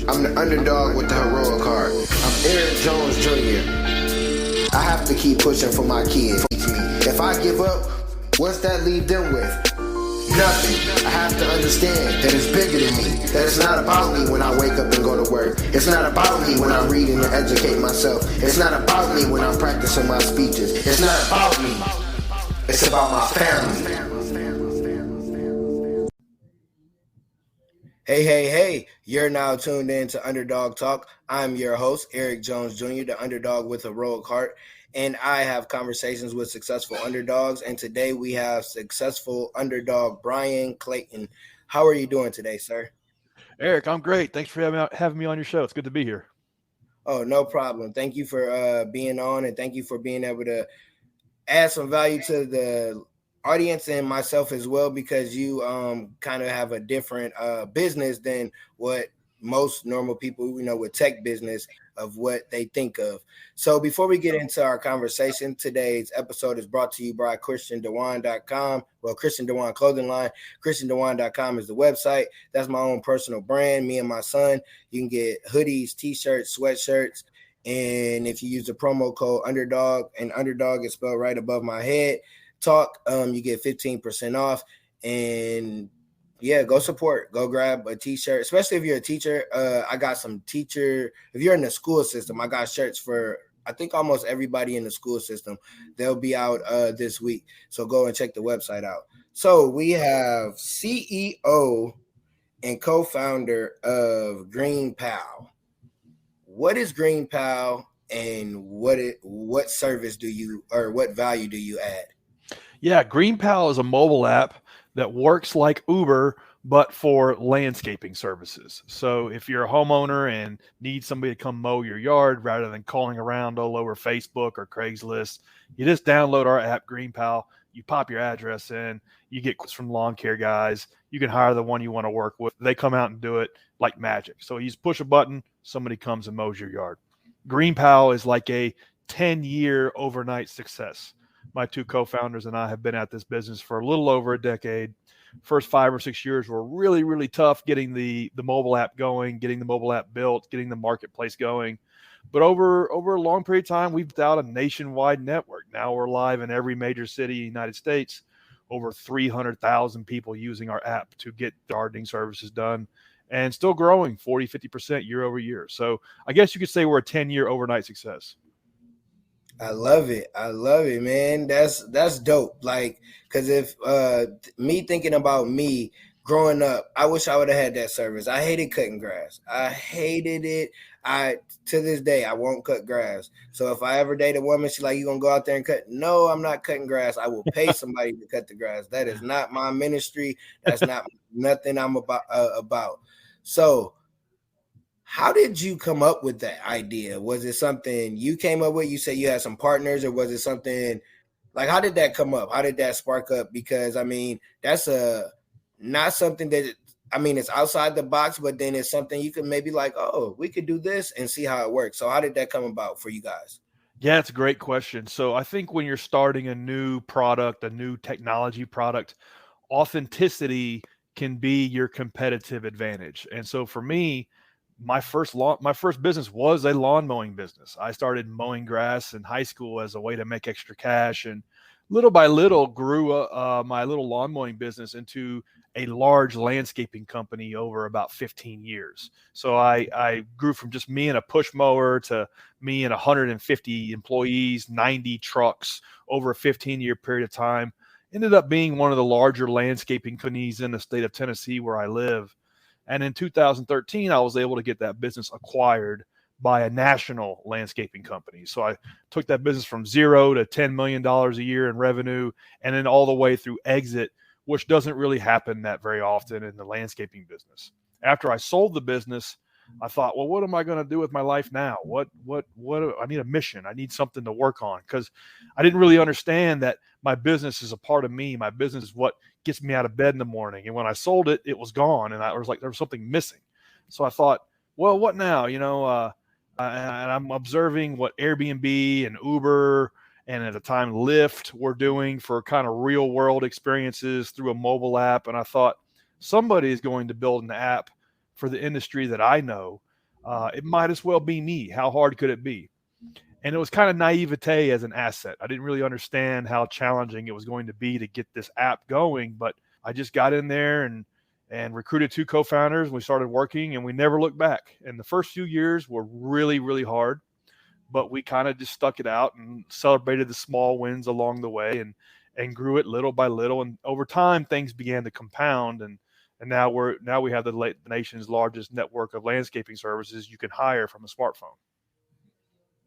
I'm the underdog with the heroic heart. I'm Eric Jones Jr. I have to keep pushing for my kids. If I give up, what's that leave them with? Nothing. I have to understand that it's bigger than me. That it's not about me when I wake up and go to work. It's not about me when I'm reading to educate myself. It's not about me when I'm practicing my speeches. It's not about me. It's about my family. Hey, you're now tuned in to Underdog Talk. I'm your host, Eric Jones Jr., the underdog with a heroic heart, and I have conversations with successful underdogs, and today we have successful underdog Bryan Clayton. How are you doing today, sir? Eric, I'm great. Thanks for having me on your show. It's good to be here. Oh, no problem. Thank you for being on, and thank you for being able to add some value to the audience and myself as well, because you kind of have a different business than what most normal people, with tech business of what they think of. So before we get into our conversation, today's episode is brought to you by ChristianDewan.com. Well, Christian Dewan clothing line. ChristianDewan.com is the website. That's my own personal brand, me and my son. You can get hoodies, t-shirts, sweatshirts. And if you use the promo code underdog, and underdog is spelled right above my head, you get 15% off. And yeah, go support, go grab a t-shirt, especially if you're a teacher. I got some if you're in the school system, I got shirts for I think almost everybody in the school system. They'll be out this week. So go and check the website out. So we have CEO and co-founder of GreenPal. What is GreenPal, and what service do you, or what value do you add? Yeah, GreenPal is a mobile app that works like Uber, but for landscaping services. So if you're a homeowner and need somebody to come mow your yard rather than calling around all over Facebook or Craigslist, you just download our app, GreenPal. You pop your address in, you get quotes from lawn care guys. You can hire the one you want to work with. They come out and do it like magic. So you just push a button, somebody comes and mows your yard. GreenPal is like a 10-year overnight success. My two co-founders and I have been at this business for a little over a decade. First 5 or 6 years were really, really tough getting the mobile app going, getting the mobile app built, getting the marketplace going. But over a long period of time, we've built out a nationwide network. Now we're live in every major city in the United States. Over 300,000 people using our app to get gardening services done, and still growing 40, 50% year over year. So I guess you could say we're a 10-year overnight success. I love it, man. That's dope. Like, because if me thinking about me growing up, I wish I would have had that service. I hated cutting grass. I hated it. To this day, I won't cut grass. So if I ever date a woman, she's like, "You gonna go out there and cut?" No, I'm not cutting grass. I will pay somebody to cut the grass. That is not my ministry. That's not nothing I'm about. So how did you come up with that idea? Was it something you came up with? You said you had some partners, or was it something like, how did that come up? How did that spark up? Because I mean, that's not something that, it's outside the box, but then it's something you can maybe like, oh, we could do this and see how it works. So how did that come about for you guys? Yeah, it's a great question. So I think when you're starting a new product, a new technology product, authenticity can be your competitive advantage. And so for me, my first business was a lawn mowing business. I started mowing grass in high school as a way to make extra cash, and little by little grew my little lawn mowing business into a large landscaping company over about 15 years. So I grew from just me and a push mower to me and 150 employees, 90 trucks over a 15-year period of time. Ended up being one of the larger landscaping companies in the state of Tennessee where I live. And in 2013, I was able to get that business acquired by a national landscaping company. So I took that business from zero to $10 million a year in revenue, and then all the way through exit, which doesn't really happen that very often in the landscaping business. After I sold the business, I thought, well, what am I going to do with my life now? What I need a mission. I need something to work on, because I didn't really understand that my business is a part of me. My business is what gets me out of bed in the morning. And when I sold it, it was gone. And I was like, there was something missing. So I thought, well, what now? And I'm observing what Airbnb and Uber and at the time Lyft were doing for kind of real world experiences through a mobile app. And I thought, somebody is going to build an app for the industry that I know It might as well be me. How hard could it be? And it was kind of naivete as an asset. I didn't really understand how challenging it was going to be to get this app going, but I just got in there and recruited 2 co-founders. And we started working, and we never looked back. And the first few years were really, really hard, but we kind of just stuck it out and celebrated the small wins along the way, and grew it little by little. And over time, things began to compound, and now we have the nation's largest network of landscaping services you can hire from a smartphone.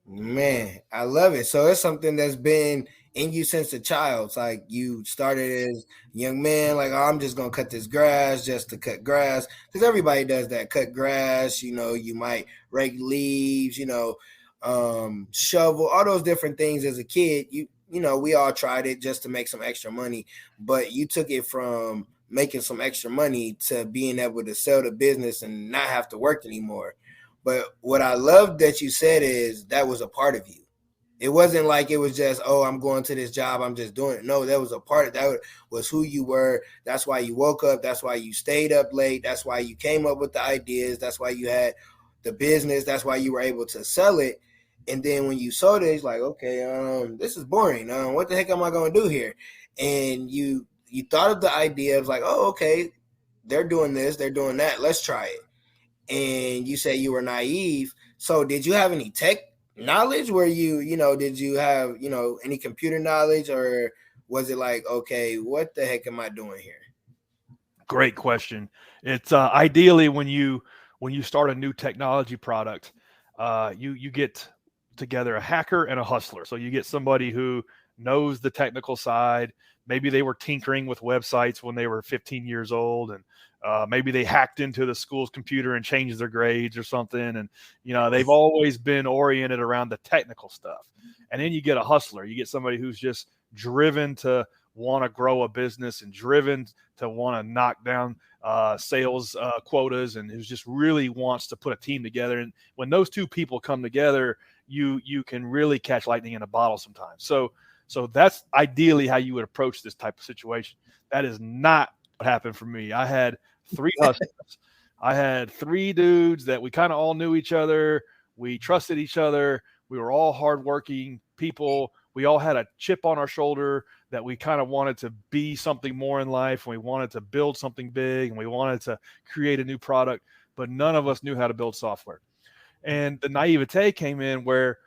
Man, I love it. So it's something that's been in you since a child. It's like you started as a young man, like, oh, I'm just gonna cut this grass just to cut grass. Because everybody does that, cut grass, you might rake leaves, shovel, all those different things as a kid. We all tried it just to make some extra money, but you took it from making some extra money to being able to sell the business and not have to work anymore. But what I love that you said is that was a part of you. It wasn't like it was just, oh, I'm going to this job, I'm just doing it. No, that was a part of that was who you were. That's why you woke up. That's why you stayed up late. That's why you came up with the ideas. That's why you had the business. That's why you were able to sell it. And then when you sold it, it's like, okay, this is boring. What the heck am I going to do here? And you thought of the idea of like, oh, okay, they're doing this, they're doing that. Let's try it. And you say you were naive. So did you have any tech knowledge where did you have, any computer knowledge, or was it like, okay, what the heck am I doing here? Great question. It's ideally when you start a new technology product, you get together a hacker and a hustler. So you get somebody who knows the technical side. Maybe they were tinkering with websites when they were 15 years old, and maybe they hacked into the school's computer and changed their grades or something. And, they've always been oriented around the technical stuff. And then you get a hustler. You get somebody who's just driven to want to grow a business and driven to want to knock down sales quotas, and who just really wants to put a team together. And when those two people come together, you can really catch lightning in a bottle sometimes. So that's ideally how you would approach this type of situation. That is not what happened for me. I had 3 hustlers. I had 3 dudes that we kind of all knew each other. We trusted each other. We were all hardworking people. We all had a chip on our shoulder that we kind of wanted to be something more in life. And we wanted to build something big, and we wanted to create a new product, but none of us knew how to build software. And the naivete came in where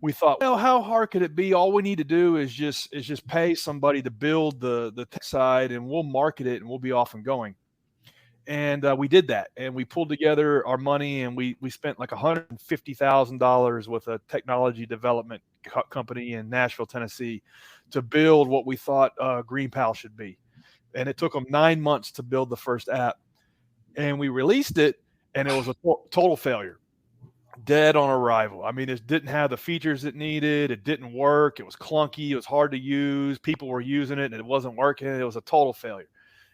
we thought, well, how hard could it be? All we need to do is just pay somebody to build the tech side, and we'll market it, and we'll be off and going. And we did that, and we pulled together our money, and we spent like $150,000 with a technology development company in Nashville, Tennessee, to build what we thought GreenPal should be. And it took them 9 months to build the first app, and we released it, and it was a total failure. Dead on arrival. I mean, it didn't have the features it needed. It didn't work. It was clunky. It was hard to use. People were using it and it wasn't working. It was a total failure.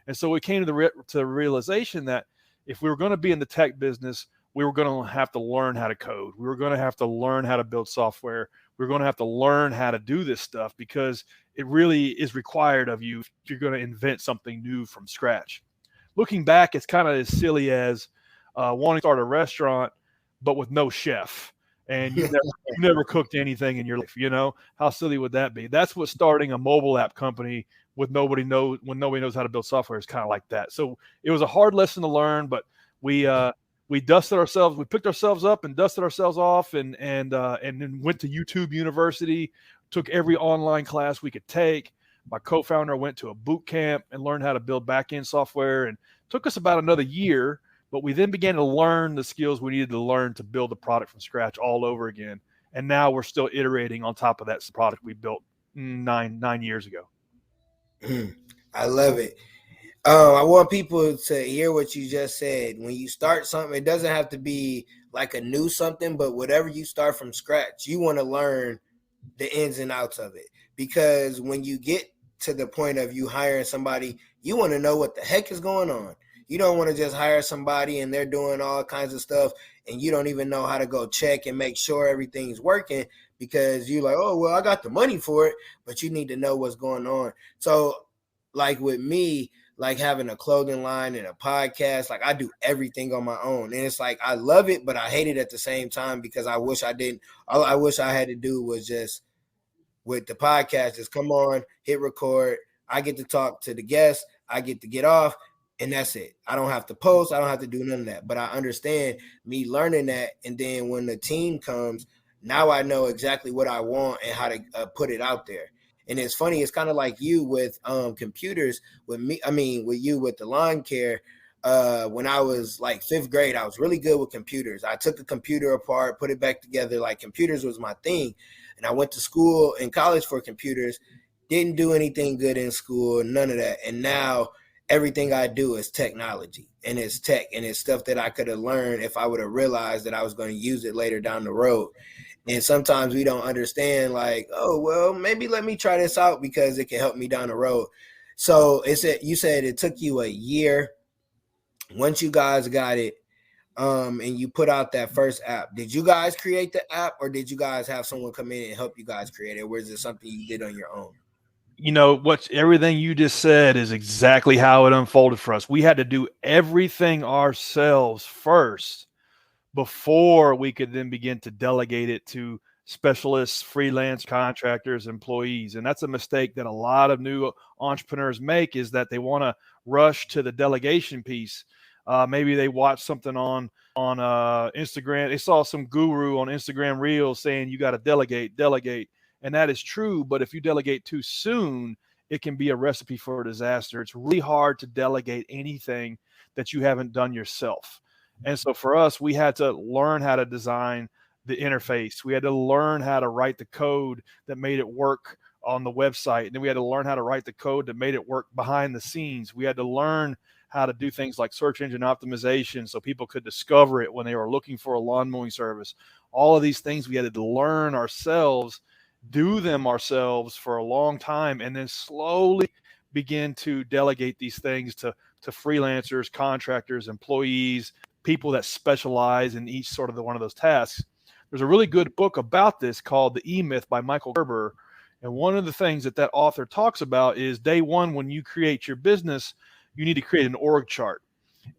And so we came to the realization that if we were going to be in the tech business, we were going to have to learn how to code. We were going to have to learn how to build software. We were going to have to learn how to do this stuff, because it really is required of you if you're going to invent something new from scratch. Looking back, it's kind of as silly as wanting to start a restaurant but with no chef, and you never cooked anything in your life. How silly would that be? That's what starting a mobile app company with nobody knows how to build software is kind of like that. So it was a hard lesson to learn, but we picked ourselves up and dusted ourselves off, and then went to YouTube University, took every online class we could take. My co-founder went to a boot camp and learned how to build back-end software, and took us about another year. But we then began to learn the skills we needed to learn to build the product from scratch all over again. And now we're still iterating on top of that product we built nine years ago. I love it. I want people to hear what you just said. When you start something, it doesn't have to be like a new something, but whatever you start from scratch, you want to learn the ins and outs of it. Because when you get to the point of you hiring somebody, you want to know what the heck is going on. You don't want to just hire somebody and they're doing all kinds of stuff and you don't even know how to go check and make sure everything's working, because you're like, oh, well, I got the money for it, but you need to know what's going on. So like with me, like having a clothing line and a podcast. Like I do everything on my own. And it's like I love it, but I hate it at the same time because I wish I didn't. All I wish I had to do was just with the podcast, just come on, hit record. I get to talk to the guests, I get to get off, and that's it. I don't have to post, I don't have to do none of that. But I understand me learning that. And then when the team comes, now I know exactly what I want and how to put it out there. And it's funny, it's kind of like you with computers, with me, I mean, with you with the lawn care. When I was like fifth grade, I was really good with computers. I took a computer apart, put it back together. Like computers was my thing. And I went to school in college for computers, didn't do anything good in school, none of that. And now everything I do is technology and it's tech and it's stuff that I could have learned if I would have realized that I was going to use it later down the road. And sometimes we don't understand, like, oh, well, maybe let me try this out because it can help me down the road. So you said it took you a year. Once you guys got it, and you put out that first app, did you guys create the app or did you guys have someone come in and help you guys create it? Or was it something you did on your own? Everything you just said is exactly how it unfolded for us. We had to do everything ourselves first before we could then begin to delegate it to specialists, freelance contractors, employees. And that's a mistake that a lot of new entrepreneurs make, is that they want to rush to the delegation piece. Maybe they watch something on Instagram. They saw some guru on Instagram Reels saying you got to delegate. And that is true. But if you delegate too soon, it can be a recipe for a disaster. It's really hard to delegate anything that you haven't done yourself. And so for us, we had to learn how to design the interface. We had to learn how to write the code that made it work on the website. And then we had to learn how to write the code that made it work behind the scenes. We had to learn how to do things like search engine optimization so people could discover it when they were looking for a lawn mowing service. All of these things we had to learn ourselves, do them ourselves for a long time, and then slowly begin to delegate these things to freelancers, contractors, employees, people that specialize in each sort of one of those tasks. There's a really good book about this called The E-Myth by Michael Gerber. And one of the things that author talks about is day one, when you create your business, you need to create an org chart.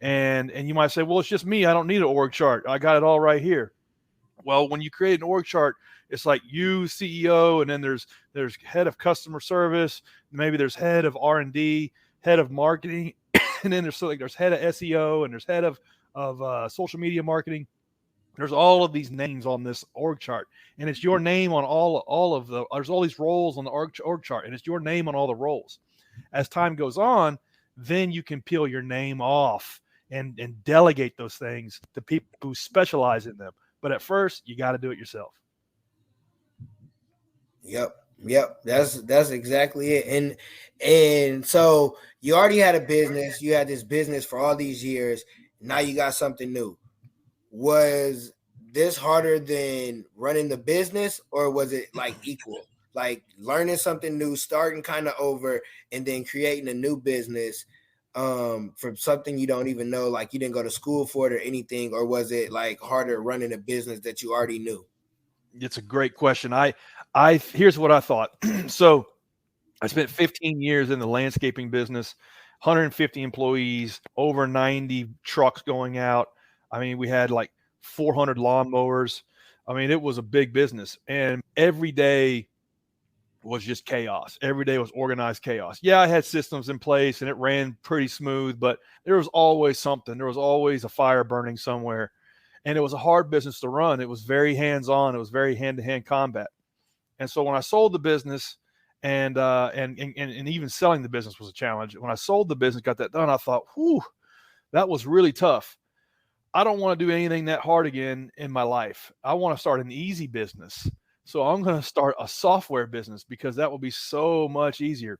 And you might say, well, it's just me. I don't need an org chart. I got it all right here. Well, when you create an org chart, it's like you, CEO, and then there's head of customer service, maybe there's head of R&D, head of marketing, and then there's head of SEO, and there's head of social media marketing. There's all of these names on this org chart, and it's your name on all of the. There's all these roles on the org chart, and it's your name on all the roles. As time goes on, then you can peel your name off and delegate those things to people who specialize in them. But at first, you got to do it yourself. Yep. That's exactly it. And so you already had a business. You had this business for all these years. Now you got something new. Was this harder than running the business, or was it like equal? Like learning something new, starting kind of over, and then creating a new business from something you don't even know, like you didn't go to school for it or anything, or was it like harder running a business that you already knew? It's a great question. Here's what I thought. So I spent 15 years in the landscaping business, 150 employees, over 90 trucks going out. I mean, we had like 400 lawnmowers. I mean, it was a big business, and every day was just chaos. Every day was organized chaos. Yeah, I had systems in place and it ran pretty smooth, but there was always something. There was always a fire burning somewhere. And it was a hard business to run. It was very hands-on. It was very hand-to-hand combat. And so when I sold the business, and even selling the business was a challenge. When I sold the business, got that done, I thought, whew, that was really tough. I don't want to do anything that hard again in my life. I want to start an easy business. So I'm going to start a software business because that will be so much easier.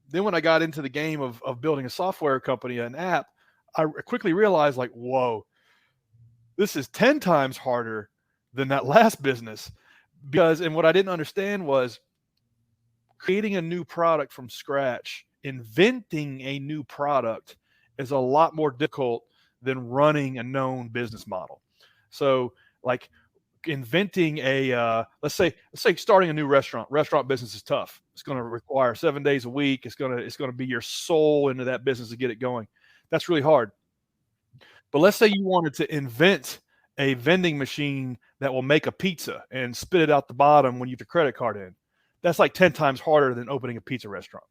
Then when I got into the game of building a software company, an app, I quickly realized, like, whoa, this is 10 times harder than that last business. And what I didn't understand was creating a new product from scratch, inventing a new product is a lot more difficult than running a known business model. So like inventing a let's say starting a new restaurant business is tough. It's going to require 7 days a week. It's going to be your soul into that business to get it going. That's really hard. But let's say you wanted to invent a vending machine that will make a pizza and spit it out the bottom when you put your credit card in. That's like 10 times harder than opening a pizza restaurant.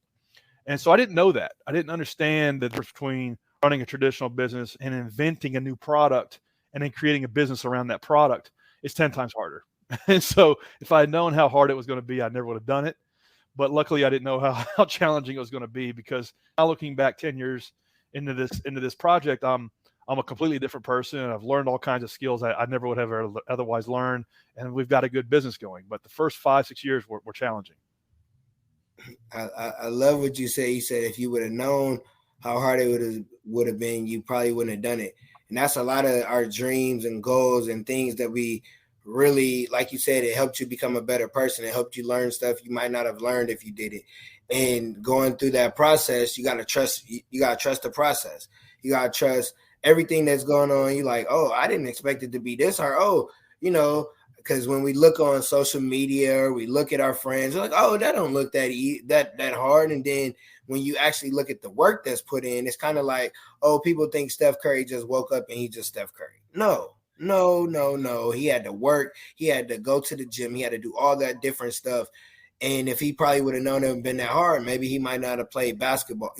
And so I didn't know that. I didn't understand the difference between running a traditional business and inventing a new product and then creating a business around that product. It's 10 times harder. And so if I had known how hard it was going to be, I never would have done it. But luckily I didn't know how challenging it was going to be, because now looking back 10 years into this project, I'm a completely different person, and I've learned all kinds of skills I never would have otherwise learned. And we've got a good business going. But the first 5-6 years were challenging. I love what you said. You said if you would have known how hard it would have been, you probably wouldn't have done it. And that's a lot of our dreams and goals and things that we really, like you said, it helped you become a better person. It helped you learn stuff you might not have learned if you did it. And going through that process, you gotta trust the process. You gotta trust everything that's going on. You're like, oh, I didn't expect it to be this hard. Oh, because when we look on social media or we look at our friends, we're like, oh, that don't look that hard. And then when you actually look at the work that's put in, it's kind of like, oh, people think Steph Curry just woke up and he's just Steph Curry. No. He had to work. He had to go to the gym. He had to do all that different stuff. And if he probably would have known it had been that hard, maybe he might not have played basketball.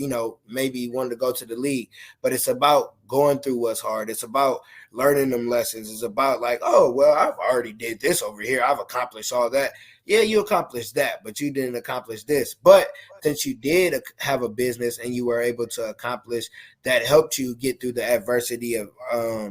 Maybe he wanted to go to the league. But it's about going through what's hard. It's about learning them lessons. It's about like, oh, well, I've already did this over here. I've accomplished all that. Yeah, you accomplished that, but you didn't accomplish this. But since you did have a business and you were able to accomplish that, helped you get through the adversity of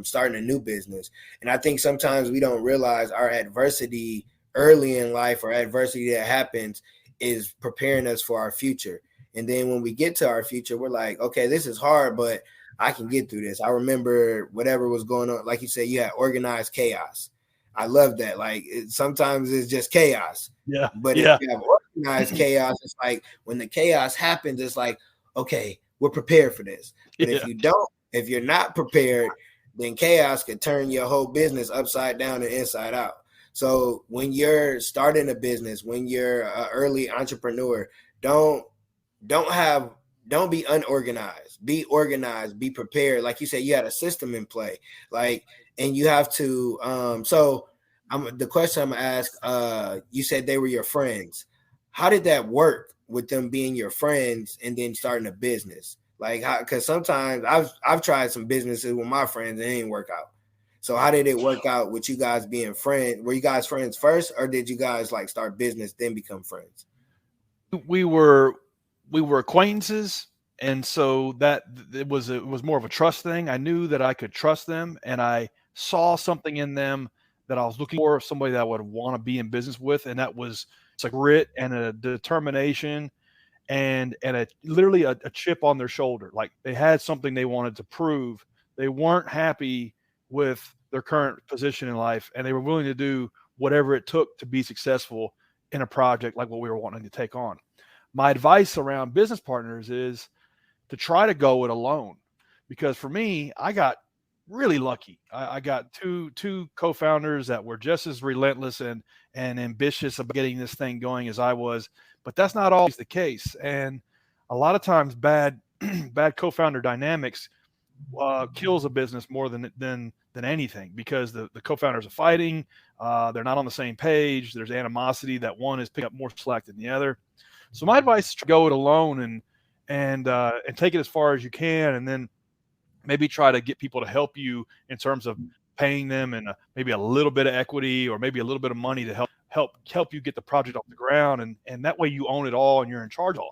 starting a new business. And I think sometimes we don't realize our adversity early in life, or adversity that happens, is preparing us for our future. And then when we get to our future, we're like, okay, this is hard, but I can get through this. I remember whatever was going on. Like you said, you had organized chaos. I love that. Like sometimes it's just chaos. Yeah. But if you have organized chaos, it's like when the chaos happens, it's like, okay, we're prepared for this. But if you're not prepared, then chaos can turn your whole business upside down and inside out. So when you're starting a business, when you're an early entrepreneur, don't be unorganized. Be organized. Be prepared. Like you said, you had a system in play. And you have to. The question I'm gonna ask. You said they were your friends. How did that work with them being your friends and then starting a business? Because sometimes I've tried some businesses with my friends and it didn't work out. So how did it work out with you guys being friends? Were you guys friends first, or did you guys start business then become friends? We were acquaintances, and so that it was more of a trust thing. I knew that I could trust them, and I saw something in them that I was looking for, somebody that I would want to be in business with, and that was a grit and a determination and literally a chip on their shoulder. Like they had something they wanted to prove. They weren't happy with their current position in life, and they were willing to do whatever it took to be successful in a project like what we were wanting to take on. My advice around business partners is to try to go it alone, because for me, I got really lucky. I got two co-founders that were just as relentless and ambitious about getting this thing going as I was, but that's not always the case. And a lot of times bad co-founder dynamics kills a business more than anything, because the co-founders are fighting. They're not on the same page. There's animosity that one is picking up more slack than the other. So my advice is to go it alone and take it as far as you can, and then maybe try to get people to help you in terms of paying them and maybe a little bit of equity or maybe a little bit of money to help you get the project off the ground, and that way you own it all and you're in charge of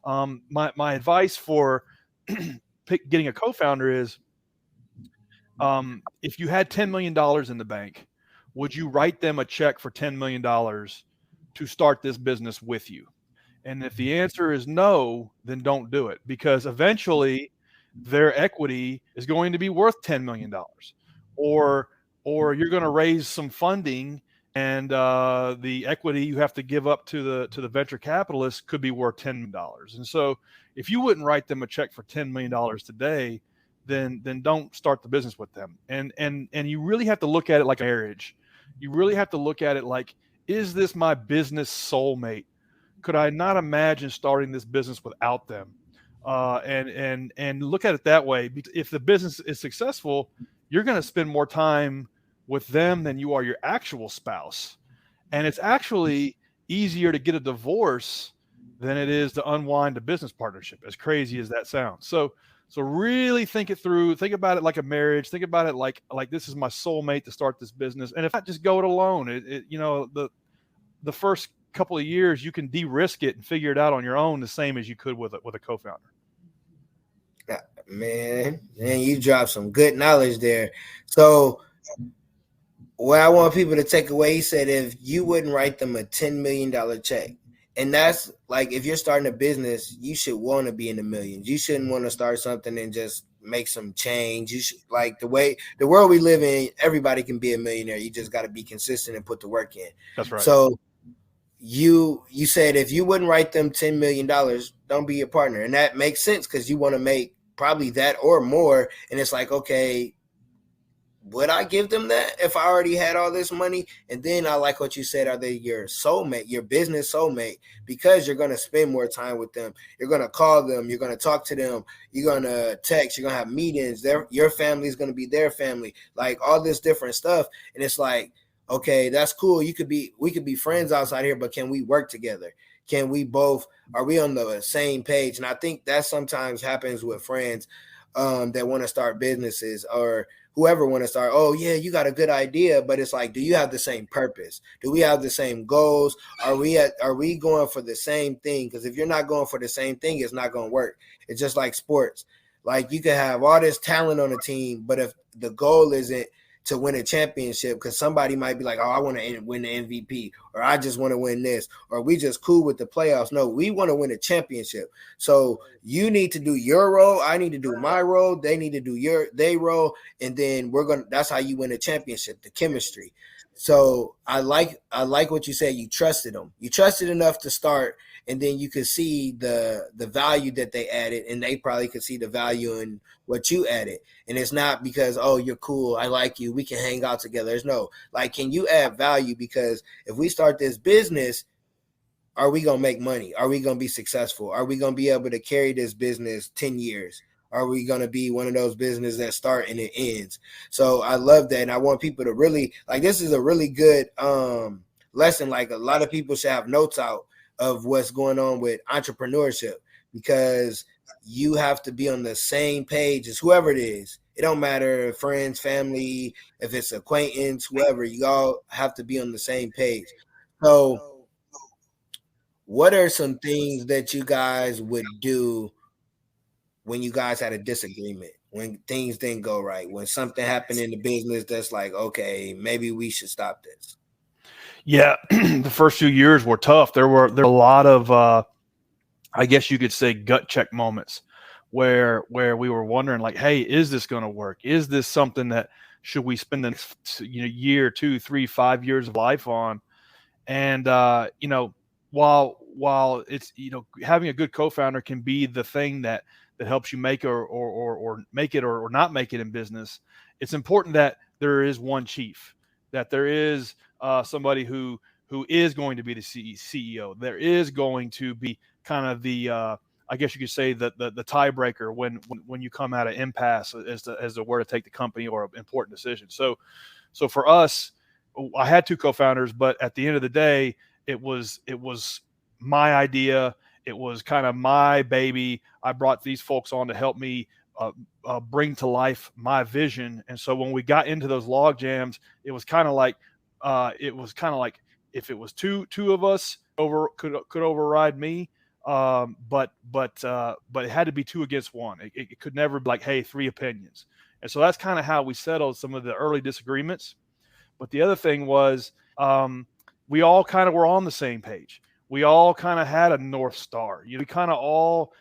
all. My advice for getting a co-founder is, if you had $10 million in the bank, would you write them a check for $10 million to start this business with you? And if the answer is no, then don't do it, because eventually their equity is going to be worth $10 million, or you're going to raise some funding, and the equity you have to give up to the venture capitalist could be worth $10 million. And so if you wouldn't write them a check for $10 million today, then don't start the business with them. And you really have to look at it like a marriage. you really have to look at it like, is this my business soulmate? Could I not imagine starting this business without them? And look at it that way. Because if the business is successful, you're going to spend more time with them than you are your actual spouse. And it's actually easier to get a divorce than it is to unwind a business partnership, as crazy as that sounds. So really think it through. Think about it like a marriage. Think about it like this is my soulmate to start this business. And if not, just go it alone. The first couple of years you can de-risk it and figure it out on your own, the same as you could with a co-founder. Man, you dropped some good knowledge there. So what I want people to take away, he said, if you wouldn't write them a $10 million check, and that's like, if you're starting a business, you should want to be in the millions. You shouldn't want to start something and just make some change. You should, like, the world we live in, everybody can be a millionaire. You just got to be consistent and put the work in. That's right. So you said if you wouldn't write them $10 million, don't be a partner. And that makes sense because you want to make probably that or more. And it's like, okay, would I give them that if I already had all this money? And then I like what you said, are they your soulmate, your business soulmate? Because you're going to spend more time with them. You're going to call them. You're going to talk to them. You're going to text. You're going to have meetings. Your family is going to be their family, like all this different stuff. And it's like, okay, that's cool. We could be friends outside here, but can we work together? Are we on the same page? And I think that sometimes happens with friends that want to start businesses, or whoever want to start. Oh yeah, you got a good idea, but it's like, do you have the same purpose? Do we have the same goals? Are we going for the same thing? Because if you're not going for the same thing, it's not going to work. It's just like sports. Like, you can have all this talent on a team, but if the goal isn't to win a championship, because somebody might be like, oh, I want to win the MVP, or I just want to win this, or we just cool with the playoffs. No, we want to win a championship. So you need to do your role. I need to do my role. They need to do their role. And then that's how you win a championship, the chemistry. So I like what you said. You trusted them. You trusted enough to start, and then you could see the value that they added, and they probably could see the value in what you added. And it's not because, oh, you're cool, I like you, we can hang out together. There's no, like, can you add value? Because if we start this business, are we going to make money? Are we going to be successful? Are we going to be able to carry this business 10 years? Are we going to be one of those businesses that start and it ends? So I love that. And I want people to really, like, this is a really good lesson. Like, a lot of people should have notes out of what's going on with entrepreneurship, because you have to be on the same page as whoever it is. It don't matter, friends, family, if it's acquaintance, whoever, you all have to be on the same page. So what are some things that you guys would do when you guys had a disagreement, when things didn't go right, when something happened in the business that's like, okay, maybe we should stop this? Yeah, the first few years were tough. There were a lot of, I guess you could say, gut check moments where we were wondering, like, hey, is this going to work? Is this something that should we spend the next year, 2, 3, 5 years of life on? And while it's, having a good co-founder can be the thing that helps you make or make it or not make it in business, it's important that there is one chief, that there is somebody who is going to be the CEO. There is going to be kind of the I guess you could say the tiebreaker when you come at an impasse as to where to take the company or an important decision. So for us, I had 2 co-founders, but at the end of the day, it was my idea. It was kind of my baby. I brought these folks on to help me bring to life my vision. And so when we got into those log jams, it was kind of like if it was two of us could override me. But it had to be 2 against 1. It could never be like, hey, 3 opinions. And so that's kind of how we settled some of the early disagreements. But the other thing was, we all kind of were on the same page. We all kind of had a North Star. We kind of all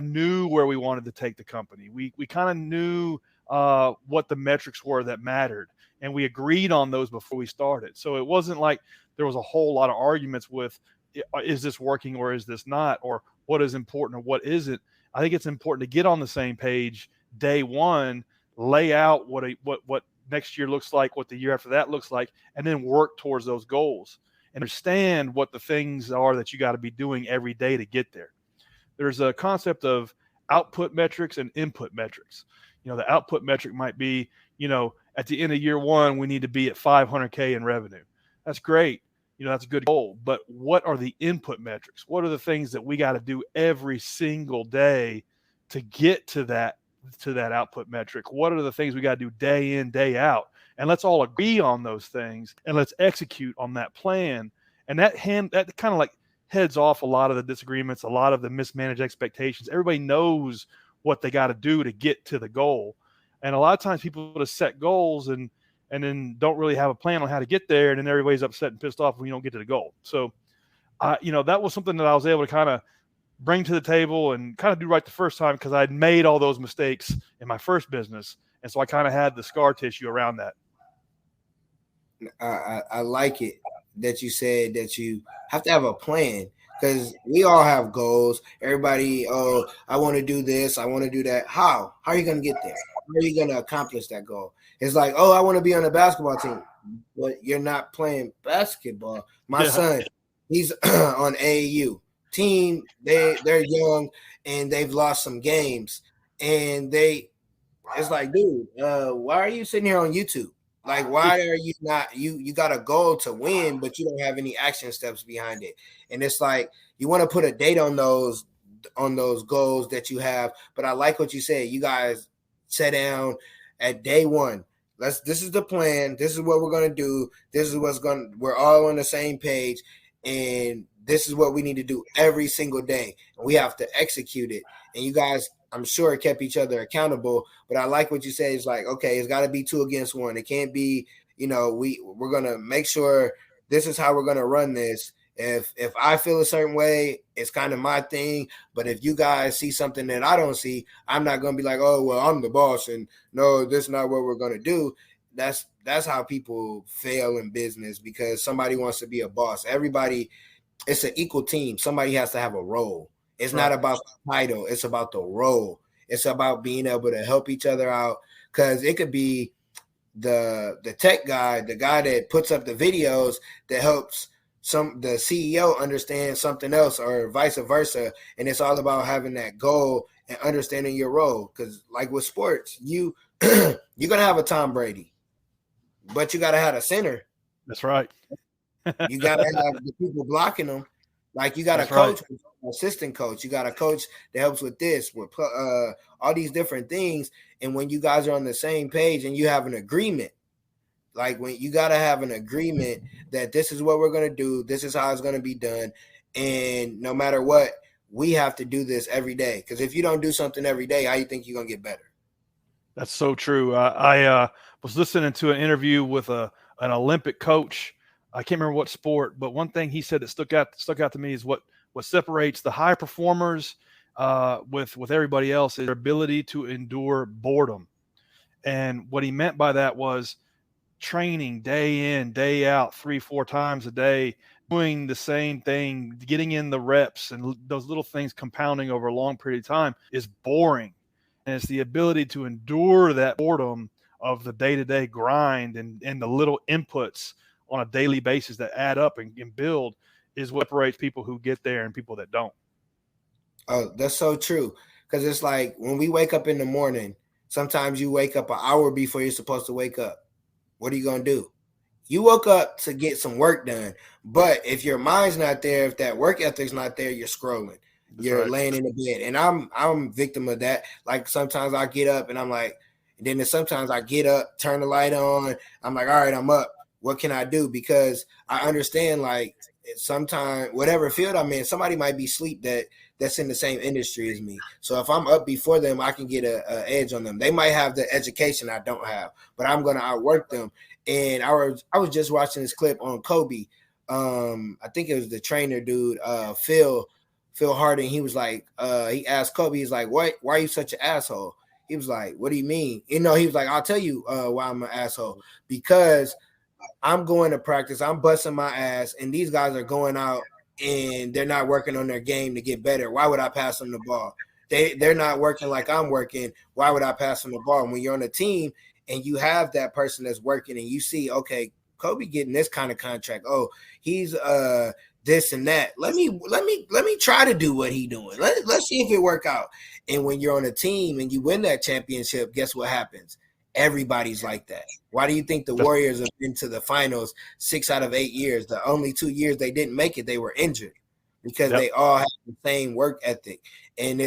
knew where we wanted to take the company. We kind of knew what the metrics were that mattered, and we agreed on those before we started. So it wasn't like there was a whole lot of arguments with, is this working or is this not, or what is important or what isn't. I think it's important to get on the same page day one, lay out what next year looks like, what the year after that looks like, and then work towards those goals and understand what the things are that you got to be doing every day to get there. There's a concept of output metrics and input metrics. The output metric might be, at the end of year one, we need to be at 500K in revenue. That's great. That's a good goal. But what are the input metrics? What are the things that we got to do every single day to get to that output metric? What are the things we got to do day in, day out? And let's all agree on those things, and let's execute on that plan. And that kind of like heads off a lot of the disagreements, a lot of the mismanaged expectations. Everybody knows what they got to do to get to the goal. And a lot of times people just set goals and then don't really have a plan on how to get there. And then everybody's upset and pissed off when you don't get to the goal. So, that was something that I was able to kind of bring to the table and kind of do right the first time, because I'd made all those mistakes in my first business. And so I kind of had the scar tissue around that. I like it that you said that you have to have a plan, because we all have goals. Everybody, I want to do this, I want to do that. How are you going to get there? How are you going to accomplish that goal? It's like, I want to be on the basketball team, but you're not playing basketball. My son, he's on AAU team. They're young and they've lost some games, and it's like, dude, why are you sitting here on YouTube? Like, why are you not, you got a goal to win, but you don't have any action steps behind it. And it's like, you want to put a date on those goals that you have. But I like what you said. You guys sat down at day one. This is the plan. This is what we're going to do. This is we're all on the same page. And this is what we need to do every single day. And we have to execute it. And you guys, I'm sure, kept each other accountable. But I like what you say. It's like, okay, it's got to be 2 against 1. It can't be, we're going to make sure this is how we're going to run this. If I feel a certain way, it's kind of my thing. But if you guys see something that I don't see, I'm not going to be like, oh, well, I'm the boss, and no, this is not what we're going to do. That's how people fail in business, because somebody wants to be a boss. Everybody, it's an equal team. Somebody has to have a role. It's not about the title. It's about the role. It's about being able to help each other out, because it could be the tech guy, the guy that puts up the videos that helps the CEO understand something else, or vice versa. And it's all about having that goal and understanding your role. Because like with sports, you're going to have a Tom Brady, but you got to have a center. That's right. You got to have the people blocking them. Like, you got a coach, assistant coach. You got a coach that helps with this, with all these different things. And when you guys are on the same page and you have an agreement, like, when you got to have an agreement that this is what we're going to do, this is how it's going to be done. And no matter what, we have to do this every day. Because if you don't do something every day, how you think you're going to get better? That's so true. I was listening to an interview with an Olympic coach. I can't remember what sport, but one thing he said that stuck out to me is what separates the high performers with everybody else is their ability to endure boredom. And what he meant by that was training day in, day out, 3-4 times a day, doing the same thing, getting in the reps, and those little things compounding over a long period of time is boring. And it's the ability to endure that boredom of the day-to-day grind and the little inputs on a daily basis that add up and build is what separates people who get there and people that don't. Oh, that's so true. Because it's like, when we wake up in the morning, sometimes you wake up an hour before you're supposed to wake up. What are you going to do? You woke up to get some work done. But if your mind's not there, if that work ethic's not there, you're scrolling. You're laying in the bed. And I'm victim of that. Like, sometimes I get up and I'm like, and then sometimes I get up, turn the light on. I'm like, all right, I'm up. What can I do? Because I understand, like, sometimes whatever field I'm in, somebody might be asleep that's in the same industry as me. So if I'm up before them, I can get a edge on them. They might have the education I don't have, but I'm going to outwork them. And I was just watching this clip on Kobe. I think it was the trainer dude, Phil Harding. He was like, he asked Kobe, he's like, why are you such an asshole? He was like, what do you mean? He was like, I'll tell you why I'm an asshole. Because I'm going to practice, I'm busting my ass, and these guys are going out and they're not working on their game to get better. Why would I pass them the ball? They're not working like I'm working. Why would I pass them the ball? And when you're on a team and you have that person that's working, and you see, okay, Kobe getting this kind of contract. Oh, he's this and that. Let me try to do what he doing. Let's see if it work out. And when you're on a team and you win that championship, guess what happens? Everybody's like that. Why do you think the Warriors have been to the finals 6 out of 8 years? The only 2 years they didn't make it, they were injured, because they all have the same work ethic. And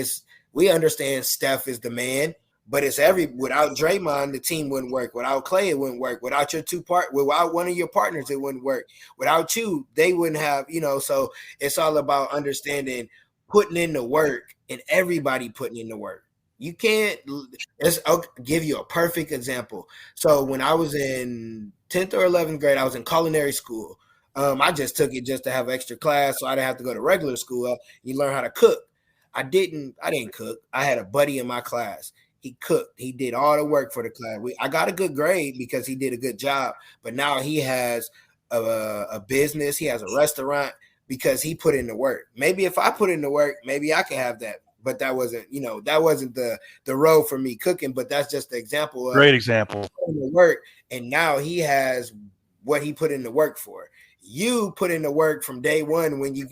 we understand Steph is the man, but it's without Draymond, the team wouldn't work. Without Clay, it wouldn't work. Without without one of your partners, it wouldn't work. Without you, they wouldn't have, so it's all about understanding, putting in the work, and everybody putting in the work. You can't. I'll give you a perfect example. So when I was in 10th or 11th grade, I was in culinary school. I just took it just to have extra class, so I didn't have to go to regular school. You learn how to cook. I didn't cook. I had a buddy in my class. He cooked. He did all the work for the class. I got a good grade because he did a good job. But now he has a business. He has a restaurant because he put in the work. Maybe if I put in the work, maybe I could have that. But that wasn't the road for me cooking. But that's just the example of great example. Putting the work, and now he has what he put in the work for. You put in the work from day one when you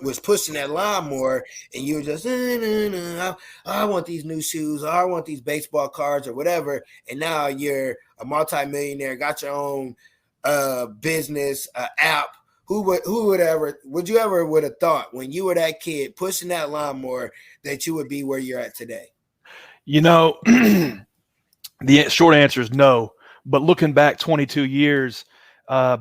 was pushing that lawnmower, and you were just, I want these new shoes, or I want these baseball cards, or whatever. And now you're a multimillionaire, got your own business app. Who would you ever would have thought when you were that kid pushing that lawnmower that you would be where you're at today? The short answer is no. But looking back 22 years,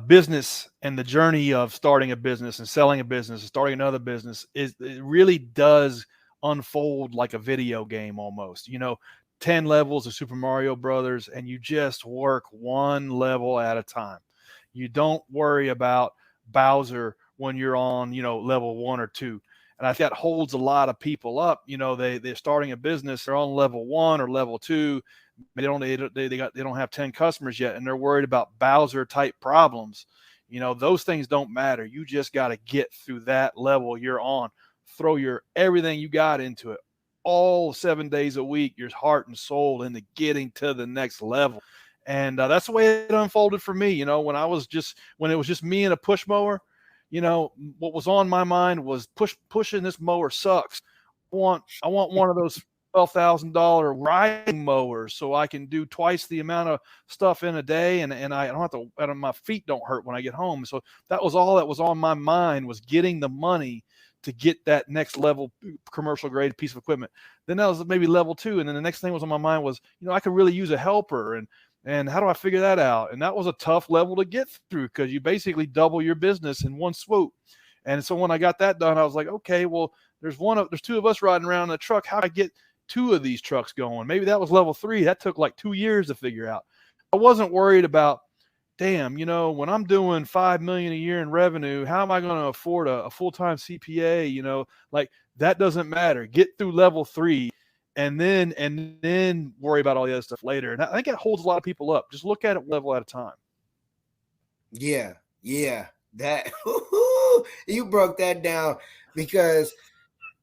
business and the journey of starting a business and selling a business and starting another business it really does unfold like a video game almost. 10 levels of Super Mario Brothers, and you just work one level at a time. You don't worry about Bowser when you're on, level 1 or 2. And I think that holds a lot of people up. They're starting a business, they're on level 1 or level 2. They don't have 10 customers yet, and they're worried about Bowser type problems. Those things don't matter. You just got to get through that level you're on. Throw everything you got into it, all 7 days a week, your heart and soul into getting to the next level. And that's the way it unfolded for me. When it was just me and a push mower, what was on my mind was pushing this mower sucks. I want one of those $12,000 riding mowers so I can do twice the amount of stuff in a day, and I don't have to, my feet don't hurt when I get home. So that was all that was on my mind, was getting the money to get that next level commercial grade piece of equipment. Then that was maybe level 2. And then the next thing was on my mind was, I could really use a helper, and how do I figure that out? And that was a tough level to get through, because you basically double your business in one swoop. And so when I got that done, I was like, okay, well, there's 2 of us riding around in a truck. How do I get 2 of these trucks going? Maybe that was level 3. That took like 2 years to figure out. I wasn't worried about, damn, when I'm doing $5 million a year in revenue, how am I going to afford a full-time CPA? Like, that doesn't matter. Get through level 3. And then worry about all the other stuff later. And I think it holds a lot of people up. Just look at it level at a time. Yeah. That you broke that down, because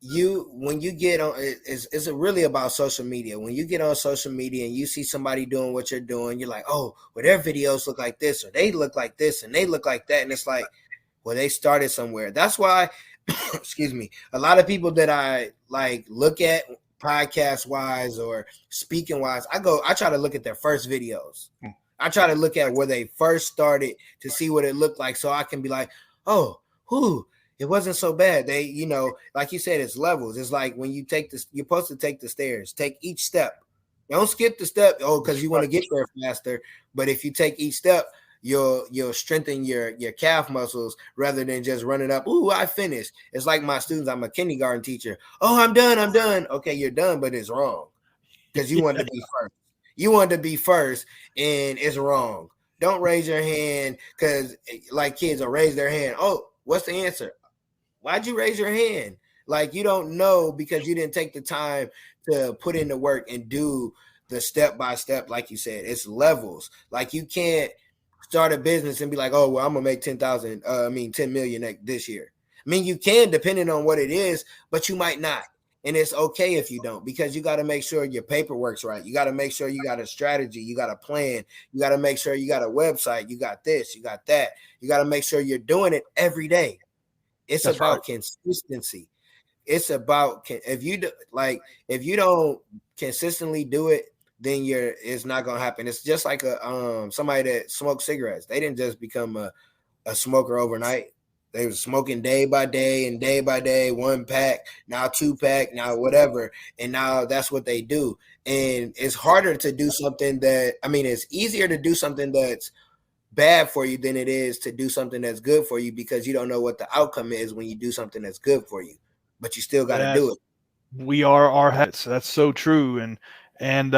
when you get on, it's really about social media. When you get on social media and you see somebody doing what you're doing, you're like, oh, well, their videos look like this, or they look like this, and they look like that. And it's like, well, they started somewhere. That's why, excuse me, a lot of people that I look at podcast wise or speaking wise, I try to look at their first videos. I try to look at where they first started to see what it looked like, so I can be like, oh, it wasn't so bad. They, like you said, it's levels. It's like when you take this, you're supposed to take the stairs, take each step. Don't skip the step, because you want to get there faster. But if you take each step, you'll strengthen your calf muscles rather than just running up. Ooh, I finished. It's like my students. I'm a kindergarten teacher. Oh, I'm done. Okay, you're done, but it's wrong, because you wanted to be first. You wanted to be first, and it's wrong. Don't raise your hand, because like kids will raise their hand. Oh, what's the answer? Why'd you raise your hand? Like, you don't know, because you didn't take the time to put in the work and do the step by step. Like you said, it's levels. Like, you can't start a business and be like, oh, well, I'm gonna make 10 million this year. I mean, you can, depending on what it is, but you might not. And it's okay if you don't, because you got to make sure your paperwork's right. You got to make sure you got a strategy, you got a plan, you got to make sure you got a website, you got this, you got that. You got to make sure you're doing it every day. It's That's right. about consistency. It's about if you do, like if you don't consistently do it, then it's not gonna happen. It's just like a somebody that smokes cigarettes. They didn't just become a smoker overnight. They were smoking day by day and day by day, 1 pack, now 2 pack, now whatever. And now that's what they do. And it's harder to do something it's easier to do something that's bad for you than it is to do something that's good for you, because you don't know what the outcome is when you do something that's good for you, but you still got to do it. We are our habits. That's so true. And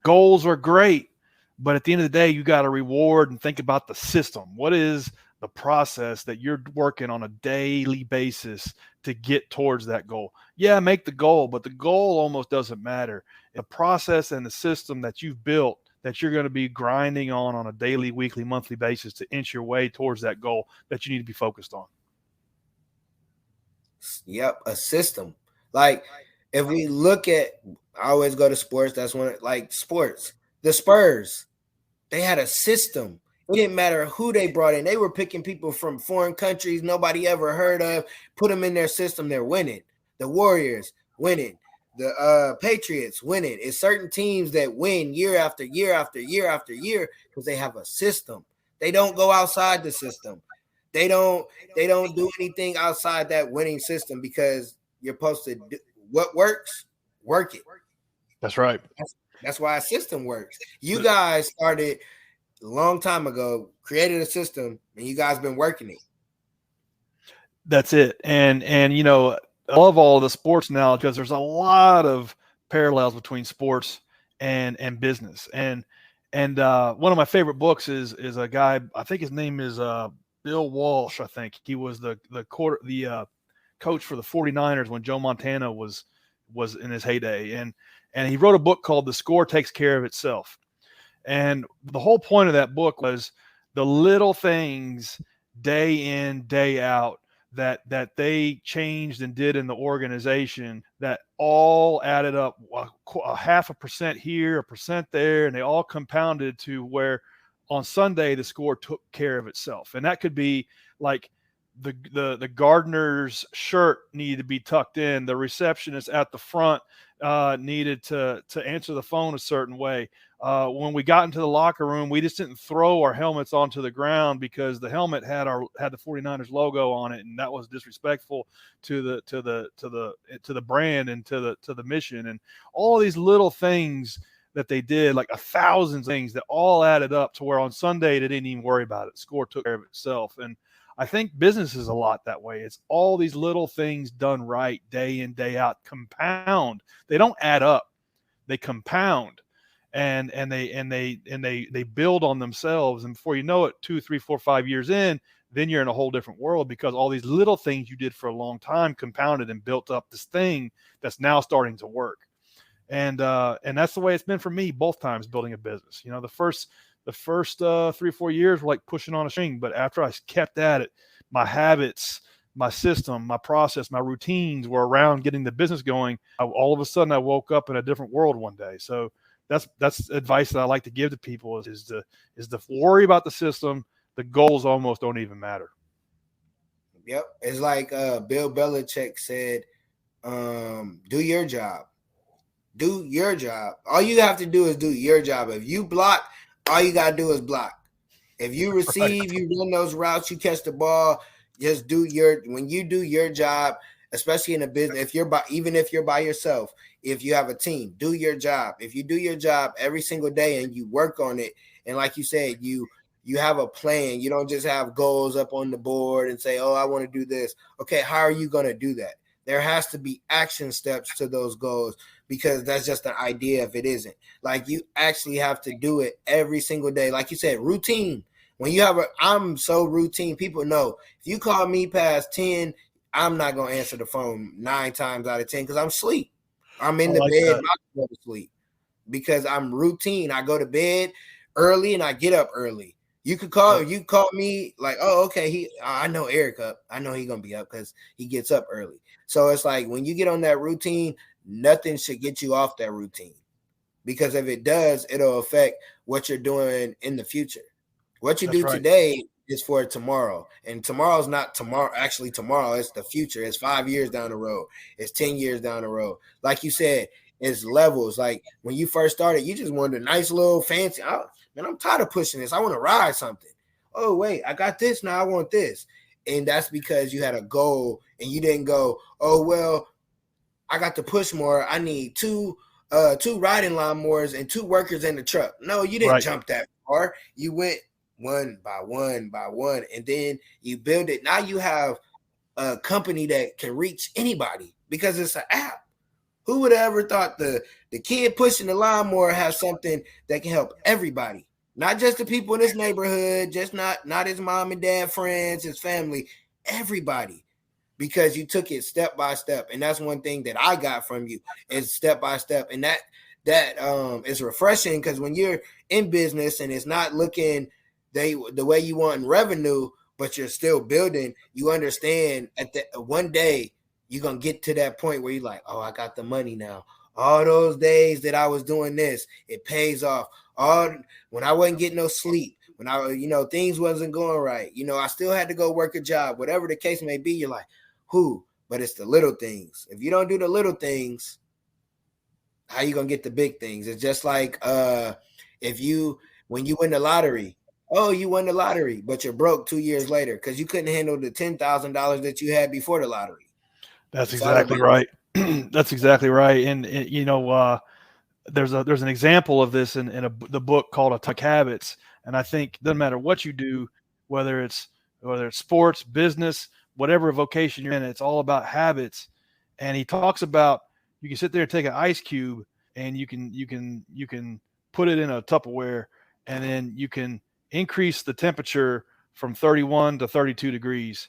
goals are great, but at the end of the day, you got to reward and think about the system. What is the process that you're working on a daily basis to get towards that goal? Yeah, make the goal, but the goal almost doesn't matter. The process and the system that you've built that you're going to be grinding on a daily, weekly, monthly basis to inch your way towards that goal that you need to be focused on. Yep, a system. Like if we look at, I always go to sports. That's sports. The Spurs, they had a system. It didn't matter who they brought in. They were picking people from foreign countries nobody ever heard of, put them in their system. They're winning. The Warriors winning. The Patriots winning. It's certain teams that win year after year after year after year because they have a system. They don't go outside the system. They don't do anything outside that winning system, because you're supposed to do what works, work it. That's right. That's why a system works. You guys started a long time ago, created a system, and you guys been working it. That's it. And I love all the sports now because there's a lot of parallels between sports and business. And one of my favorite books is a guy, I think his name is Bill Walsh. I think he was the coach for the 49ers when Joe Montana was in his heyday. And he wrote a book called The Score Takes Care of Itself. And the whole point of that book was the little things day in, day out that they changed and did in the organization that all added up a 0.5% here, 1% there, and they all compounded to where on Sunday the score took care of itself. And that could be like the gardener's shirt needed to be tucked in, the receptionist at the front needed to answer the phone a certain way. When we got into the locker room, we just didn't throw our helmets onto the ground because the helmet had the 49ers logo on it, and that was disrespectful to the brand and to the mission. And all these little things that they did, like 1,000 things that all added up to where on Sunday they didn't even worry about it. Score took care of itself. And I think business is a lot that way. It's all these little things done right day in, day out, compound. They don't add up, they compound, and they build on themselves. And before you know it, 2, 3, 4, 5 years in, then you're in a whole different world because all these little things you did for a long time compounded and built up this thing that's now starting to work. And that's the way it's been for me both times building a business. The first 3 or 4 years were like pushing on a string, but after I kept at it, my habits, my system, my process, my routines were around getting the business going. All of a sudden I woke up in a different world one day. So that's advice that I like to give to people is to worry about the system. The goals almost don't even matter. Yep. It's like Bill Belichick said, do your job. Do your job. All you have to do is do your job. If you block, all you got to do is block. If you receive, you run those routes, you catch the ball, just when you do your job, especially in a business, even if you're by yourself, if you have a team, do your job. If you do your job every single day and you work on it, and like you said, you have a plan. You don't just have goals up on the board and say, oh, I want to do this. Okay, how are you going to do that? There has to be action steps to those goals, because that's just an idea if it isn't. Like, you actually have to do it every single day. Like you said, routine. When you have I'm so routine. People know if you call me past 10, I'm not going to answer the phone 9 times out of 10 because I'm asleep. I'm in the bed, not go to sleep, because I'm routine. I go to bed early and I get up early. You could call me like, oh, okay, I know Eric up. I know he's gonna be up because he gets up early. So it's like when you get on that routine, nothing should get you off that routine. Because if it does, it'll affect what you're doing in the future. What you That's do right. today is for tomorrow. And tomorrow's not tomorrow. Actually, tomorrow is the future. It's 5 years down the road. It's 10 years down the road. Like you said, it's levels. Like when you first started, you just wanted a nice little fancy. Man, I'm tired of pushing this. I want to ride something. Oh, wait, I got this. Now I want this. And that's because you had a goal and you didn't go, oh, well, I got to push more. I need two riding lawnmowers and 2 workers in the truck. No, you didn't Right. jump that far. You went one by one by one, and then you build it. Now you have a company that can reach anybody because it's an app. Who would have ever thought the kid pushing the lawnmower has something that can help everybody, not just the people in his neighborhood, just not his mom and dad, friends, his family, everybody, because you took it step by step. And that's one thing that I got from you is step by step. And that is refreshing because when you're in business and it's not looking the way you want in revenue, but you're still building, you understand at the one day you're gonna get to that point where you're like, oh, I got the money now. All those days that I was doing this, it pays off. All when I wasn't getting no sleep, when things wasn't going right, I still had to go work a job, whatever the case may be, you're like, but it's the little things. If you don't do the little things, how you gonna get the big things? It's just like when you win the lottery, oh, you won the lottery, but you're broke 2 years later because you couldn't handle the $10,000 that you had before the lottery. That's It's all exactly about right. That's exactly right. And there's an example of this in the book called Atomic Habits. And I think it doesn't matter what you do, whether it's sports, business, whatever vocation you're in, it's all about habits. And he talks about you can sit there and take an ice cube and you can put it in a Tupperware and then you can increase the temperature from 31 to 32 degrees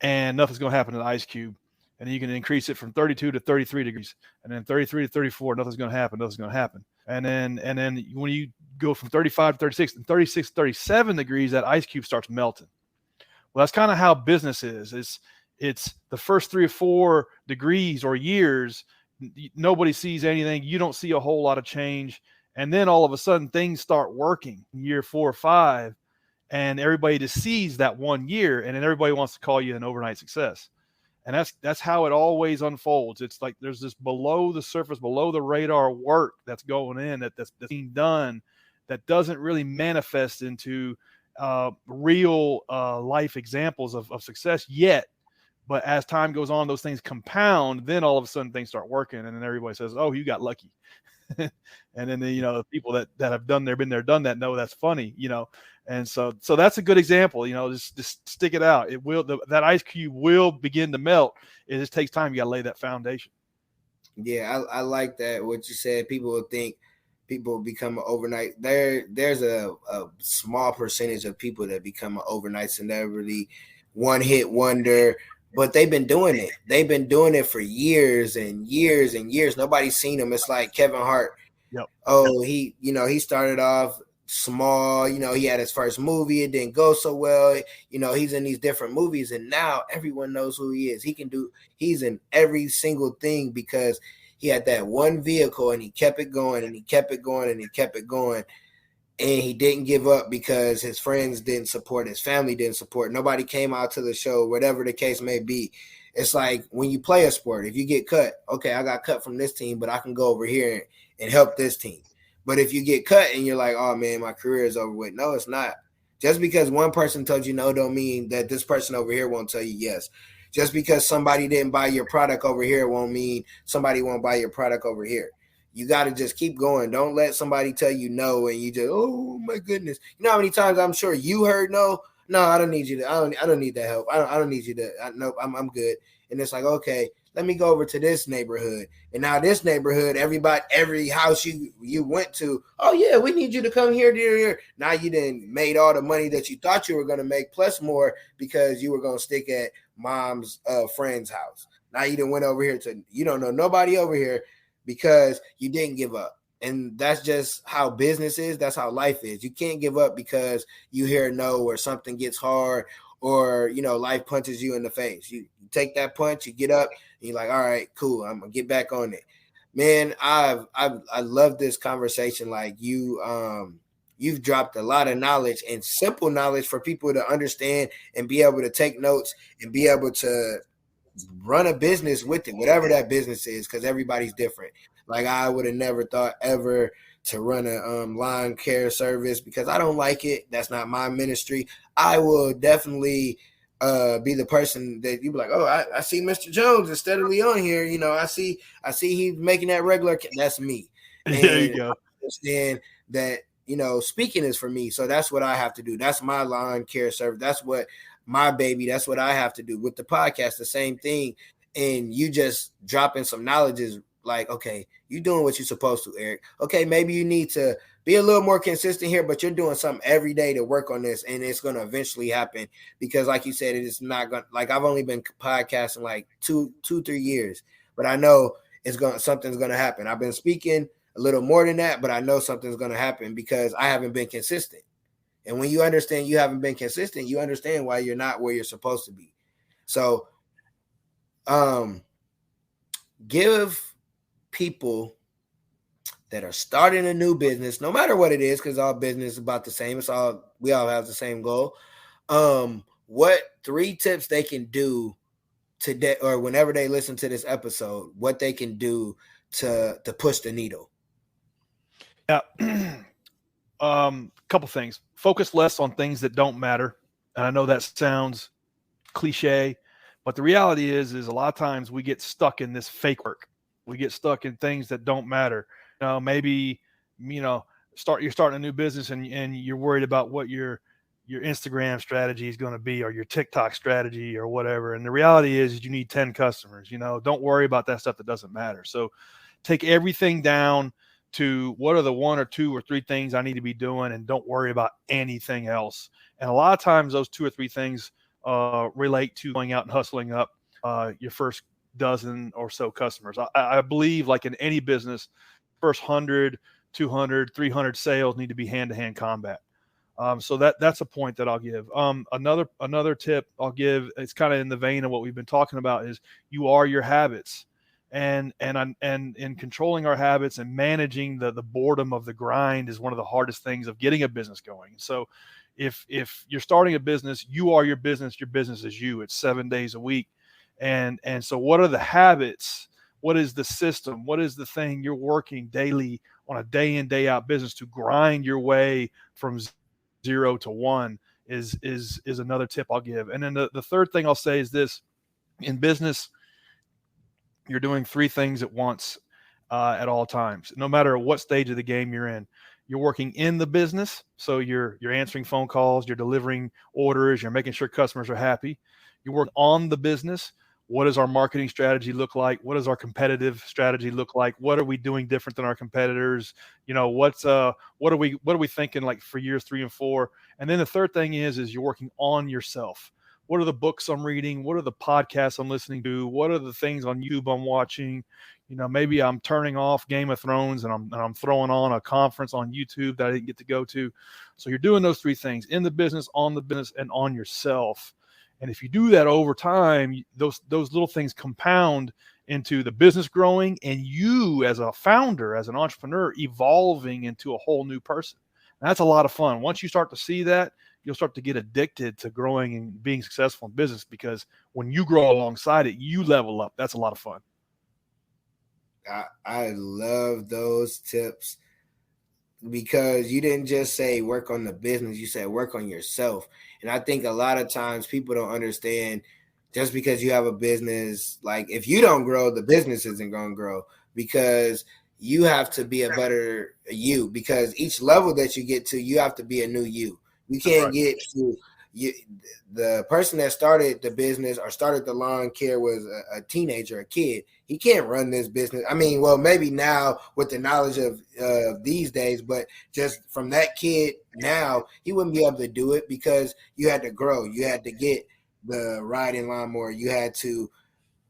and nothing's going to happen to the ice cube. And then you can increase it from 32 to 33 degrees, and then 33 to 34, nothing's going to happen. Nothing's going to happen. And then when you go from 35 to 36 and 36 to 37 degrees, that ice cube starts melting. Well, that's kind of how business is. It's the first 3 or 4 degrees or years, nobody sees anything. You don't see a whole lot of change. And then all of a sudden things start working in year 4 or 5, and everybody just sees that 1 year, and then everybody wants to call you an overnight success. And that's how it always unfolds. It's like there's this below the surface, below the radar work that's going in that's being done that doesn't really manifest into real life examples of success yet. But as time goes on, those things compound. Then all of a sudden things start working, and then everybody says, "Oh, you got lucky." And then the people that have been there, done that know that's funny, And so that's a good example, just stick it out. It will, that ice cube will begin to melt. It just takes time. You got to lay that foundation. Yeah, I like that. What you said, people will think people become an overnight. There's a small percentage of people that become an overnight celebrity, one hit wonder, but they've been doing it. They've been doing it for years and years and years. Nobody's seen them. It's like Kevin Hart. Yep. Oh, he started off small. He had his first movie. It didn't go so well. He's in these different movies, and now everyone knows who he is. He's in every single thing because he had that one vehicle and he kept it going and he kept it going and he kept it going. And he didn't give up because his friends didn't support, his family didn't support, nobody came out to the show, whatever the case may be. It's like when you play a sport, if you get cut, okay, I got cut from this team, but I can go over here and help this team. But if you get cut and you're like, oh man, my career is over with. No, it's not. Just because one person told you no don't mean that this person over here won't tell you yes. Just because somebody didn't buy your product over here won't mean somebody won't buy your product over here. You got to just keep going. Don't let somebody tell you no and you just, oh my goodness. You know how many times I'm sure you heard no? No, I don't need you to. I don't need that help. I don't need you to. Nope, I'm good. And it's like, okay, let me go over to this neighborhood. And now this neighborhood, every house you went to, oh yeah, we need you to come here. Now you done made all the money that you thought you were going to make plus more because you were going to stick at mom's friend's house. Now you done went over here to, you don't know nobody over here because you didn't give up. And that's just how business is. That's how life is. You can't give up because you hear no or something gets hard or, life punches you in the face. You take that punch, you get up, and you're like, all right, cool. I'm gonna get back on it. Man, I love this conversation. Like you've dropped a lot of knowledge and simple knowledge for people to understand and be able to take notes and be able to run a business with it, whatever that business is, because everybody's different. Like I would have never thought ever to run a lawn care service because I don't like it. That's not my ministry. I will definitely be the person that you be like, oh, I see Mr. Jones is steadily on here. I see he's making that regular. That's me. There you And go. I understand that speaking is for me. So that's what I have to do. That's my lawn care service. That's what my baby. That's what I have to do with the podcast. The same thing. And you just dropping some knowledge is like, okay, you're doing what you're supposed to, Eric. Okay, maybe you need to be a little more consistent here, but you're doing something every day to work on this, and it's going to eventually happen because, like you said, it is not going. Like I've only been podcasting like 3 years, but I know something's going to happen. I've been speaking a little more than that, but I know something's going to happen because I haven't been consistent. And when you understand you haven't been consistent, you understand why you're not where you're supposed to be. So, give people that are starting a new business, no matter what it is, because all business is about the same. We all have the same goal. What 3 tips they can do today or whenever they listen to this episode, what they can do to push the needle? Yeah. Couple things. Focus less on things that don't matter. And I know that sounds cliche, but the reality is a lot of times we get stuck in this fake work. We get stuck in things that don't matter. Maybe, you're starting a new business and you're worried about what your Instagram strategy is going to be or your TikTok strategy or whatever. And the reality is you need 10 customers. Don't worry about that stuff that doesn't matter. So take everything down to what are the 1 or 2 or 3 things I need to be doing, and don't worry about anything else. And a lot of times those 2 or 3 things relate to going out and hustling up your first dozen or so customers. I believe, like in any business, first 100, 200, 300 sales need to be hand-to-hand combat. So that's a point that I'll give. Another tip I'll give, it's kind of in the vein of what we've been talking about, is you are your habits. And in controlling our habits and managing the boredom of the grind is one of the hardest things of getting a business going. So if you're starting a business, you are your business is you. It's 7 days a week. And so what are the habits? What is the system? What is the thing you're working daily on a day in, day out business to grind your way from 0 to 1 is another tip I'll give. And then the third thing I'll say is this: in business, you're doing 3 things at once at all times, no matter what stage of the game you're in. You're working in the business, so you're answering phone calls, you're delivering orders, you're making sure customers are happy. You work on the business. What does our marketing strategy look like? What does our competitive strategy look like? What are we doing different than our competitors? What are we thinking like for years 3 and 4? And then the third thing is you're working on yourself. What are the books I'm reading? What are the podcasts I'm listening to? What are the things on YouTube I'm watching? Maybe I'm turning off Game of Thrones and I'm throwing on a conference on YouTube that I didn't get to go to. So you're doing those 3 things: in the business, on the business, and on yourself. And if you do that over time, those little things compound into the business growing and you as a founder, as an entrepreneur, evolving into a whole new person. And that's a lot of fun. Once you start to see that, you'll start to get addicted to growing and being successful in business, because when you grow alongside it, you level up. That's a lot of fun. I love those tips, because you didn't just say work on the business, you said work on yourself. And I think a lot of times people don't understand, just because you have a business, like if you don't grow, the business isn't going to grow, because you have to be a better you, because each level that you get to, you have to be a new you. You can't get to the person that started the business or started the lawn care was a teenager, a kid. He can't run this business. I mean, well, maybe now with the knowledge of these days, but just from that kid now, he wouldn't be able to do it, because you had to grow. You had to get the riding lawnmower. You had to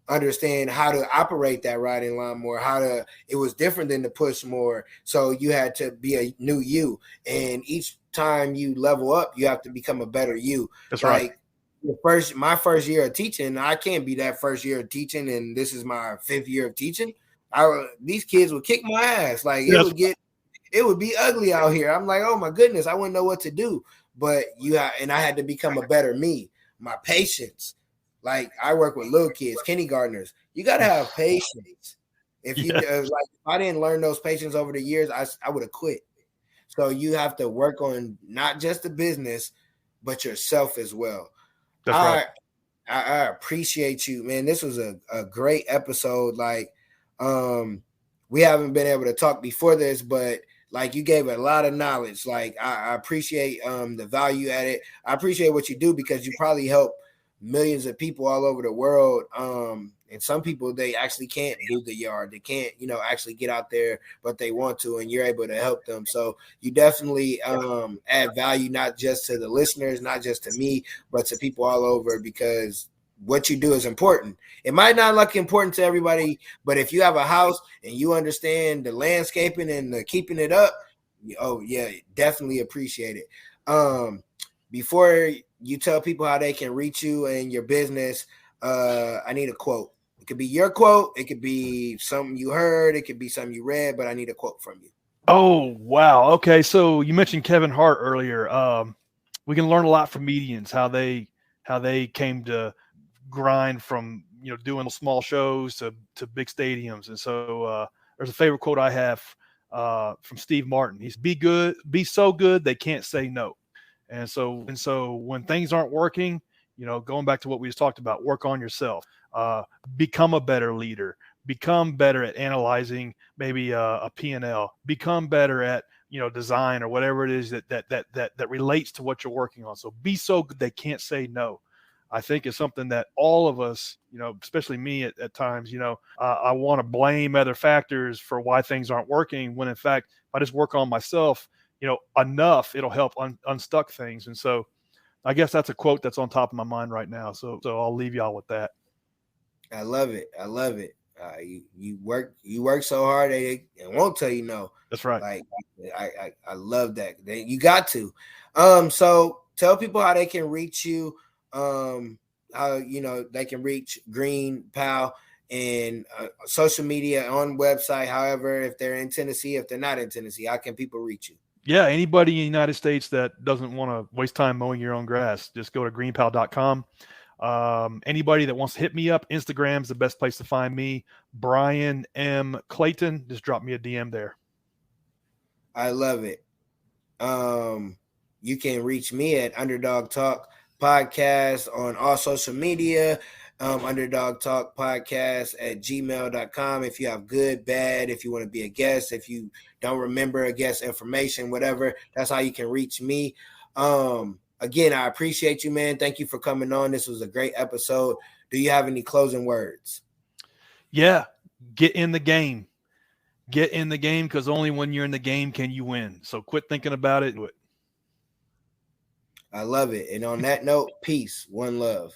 understand how to operate that riding lawnmower, it was different than the push more. So you had to be a new you. And each time you level up, you have to become a better you. That's right. Like my first year of teaching, I can't be that first year of teaching, and this is my 5th year of teaching. These kids would kick my ass. Like it would be ugly out here. I'm like, oh my goodness, I wouldn't know what to do. But and I had to become a better me. My patience. Like I work with little kids, kindergartners. You got to have patience. If you if I didn't learn those patience over the years, I would have quit. So you have to work on not just the business, but yourself as well. That's right. I appreciate you, man. This was a great episode. Like, we haven't been able to talk before this, but like you gave a lot of knowledge. Like I appreciate the value at it. I appreciate what you do because you probably help millions of people all over the world. And some people, they actually can't do the yard. They can't, actually get out there, but they want to, and you're able to help them. So you definitely add value, not just to the listeners, not just to me, but to people all over, because what you do is important. It might not look important to everybody, but if you have a house and you understand the landscaping and the keeping it up, oh yeah, definitely appreciate it. Before you tell people how they can reach you and your business, I need a quote. It could be your quote. It could be something you heard. It could be something you read, but I need a quote from you. Oh, wow. Okay. So you mentioned Kevin Hart earlier. We can learn a lot from comedians, how they came to grind from, doing small shows to big stadiums. And so there's a favorite quote I have from Steve Martin. He's be so good they can't say no. And so when things aren't working, going back to what we just talked about, work on yourself, become a better leader, become better at analyzing maybe a P&L, become better at, design or whatever it is that relates to what you're working on. So be so good they can't say no. I think is something that all of us, especially me at times, I want to blame other factors for why things aren't working, when in fact, if I just work on myself, enough, it'll help unstuck things. And so I guess that's a quote that's on top of my mind right now. So I'll leave y'all with that. I love it. I love it. You work so hard they won't tell you no. That's right. Like I love that. You got to. So tell people how they can reach you. How they can reach GreenPal and social media, on website. However, if they're in Tennessee, if they're not in Tennessee, how can people reach you? Yeah, anybody in the United States that doesn't want to waste time mowing your own grass, just go to greenpal.com. Anybody that wants to hit me up, Instagram's the best place to find me. Bryan M. Clayton, just drop me a DM there. I love it. You can reach me at Underdog Talk Podcast on all social media. Underdog Talk Podcast at gmail.com. If you have good, bad, if you want to be a guest, if you don't remember a guest information, whatever, that's how you can reach me. Again, I appreciate you, man. Thank you for coming on. This was a great episode. Do you have any closing words? Yeah, get in the game. Get in the game, because only when you're in the game can you win. So quit thinking about it. Do it. I love it. And on that note, peace, one love.